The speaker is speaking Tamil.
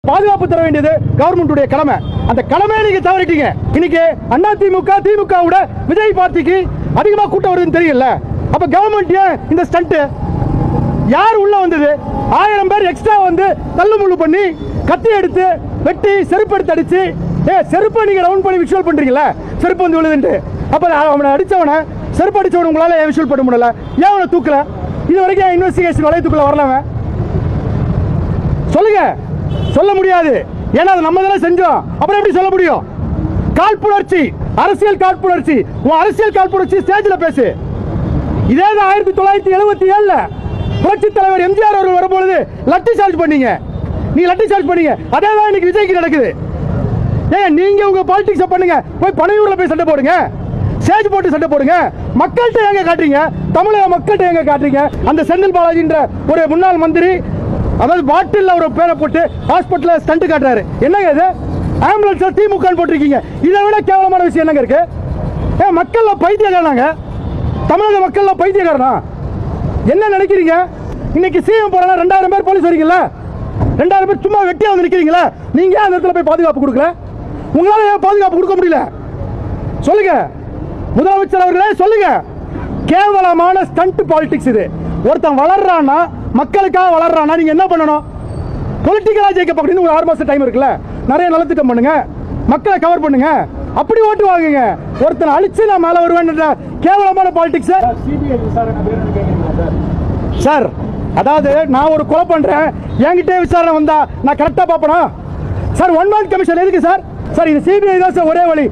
பாதுகாப்பு தர வேண்டியது கவர்மெண்ட் கடமை. அந்த கடமையை நீங்க தவறிட்டீங்க. இன்னைக்கு அண்ணா திமுக திமுகவோட விஜய் பார்ட்டிக்கு அதிகமா கூட்டம் வருதுன்னு தெரியல. அப்ப கவர்மெண்ட் இந்த ஸ்டண்ட் யார் உள்ள வந்தது? 1000 பேர் எக்ஸ்ட்ரா வந்து தள்ளுமுள்ளு பண்ணி கத்தி எடுத்து வெட்டி செருப்பு எடுத்து அடிச்சு செருப்பை நீங்க ரவுண்ட் பண்ணி விஷுவல் பண்றீங்களா? செருப்பு வந்து விழுதுன்ட்டு. அப்ப அவனை அடிச்சவனை செருப்பு அடிச்சவன உங்களால ஏன் விஷுவல் பண்ண முடியல? ஏன் அவனை தூக்கல? இது வரைக்கும் இன்வெஸ்டிகேஷன் வளையத்துக்குள்ள வரலாம? சொல்லுங்க. சொல்ல முடியாது. ஏன்னா அது நம்ம தானே செஞ்சோம். அப்புறம் எப்படி சொல்ல முடியும்? காழ்ப்புணர்ச்சி, அரசியல் காழ்ப்புணர்ச்சி. உன் அரசியல் காழ்ப்புணர்ச்சி ஸ்டேஜ்ல பேசு. இதே 1977 புரட்சி தலைவர் எம்ஜிஆர் அவர்கள் வரும்பொழுது லட்டி சார்ஜ் பண்ணீங்க. நீ லட்டி சார்ஜ் பண்ணீங்க. அதே தான் இன்னைக்கு விஜய்க்கு நடக்குது. ஏன் நீங்க உங்க பாலிடிக்ஸ் பண்ணுங்க. போய் பனையூர்ல போய் சண்டை போடுங்க. ஸ்டேஜ் போட்டு சண்டை போடுங்க. மக்கள்கிட்ட எங்க காட்டுறீங்க? தமிழக மக்கள்கிட்ட எங்க காட்டுறீங்க? அந்த செந்தில் பாலாஜின்ற ஒரு முன்னாள் மந்திரி அதாவது பாட்டில் ஒரு பேரை போட்டு ஹாஸ்பிட்டல் ஸ்டண்ட் காட்டுறாரு. என்னங்க இது? ஆம்புலன்ஸ் திமுக போட்டிருக்கீங்க. இதை விட கேவலமான விஷயம் என்னங்க இருக்கு? மக்கள்ல பைத்தியக்காரனாங்க. தமிழக மக்கள்ல பைத்தியக்காரனா? என்ன நினைக்கிறீங்க? இன்னைக்கு சிஎம் போறா 2000 பேர் போலீஸ் வரீங்கல்ல? 2000 பேர் சும்மா வெட்டியா வந்து நிக்கிறீங்களா? நீங்க அந்த இடத்துல போய் பாதுகாப்பு கொடுக்கல? உங்களால ஏன் பாதுகாப்பு கொடுக்க முடியல? சொல்லுங்க முதலமைச்சர் அவர்களே, சொல்லுங்க. கேவலமான ஸ்டண்ட் பாலிடிக்ஸ் இது. ஒருத்தன் வளர்றானா, மக்களுக்காக வளர்றானா, நீங்க என்ன பண்ணணும்? பொலிட்டிக்கலா ஜெயிக்க அப்படின்னு ஒரு 6 மாசம் டைம் இருக்குல்ல, நிறைய நலத்திட்டம் பண்ணுங்க, மக்களை கவர் பண்ணுங்க, அப்படி ஓட்டு வாங்குங்க. ஒருத்தனை அழிச்சு நான் மேல வருவேன் கேவலமான பாலிடிக்ஸ் சார். அதாவது நான் ஒரு கொலை பண்றேன், என்கிட்ட விசாரணை வந்தா நான் கரெக்டா பாப்பனா சார்? 1 man கமிஷன் எதுக்கு சார்? சார் இது சிபிஐ தான் சார் ஒரே வழி.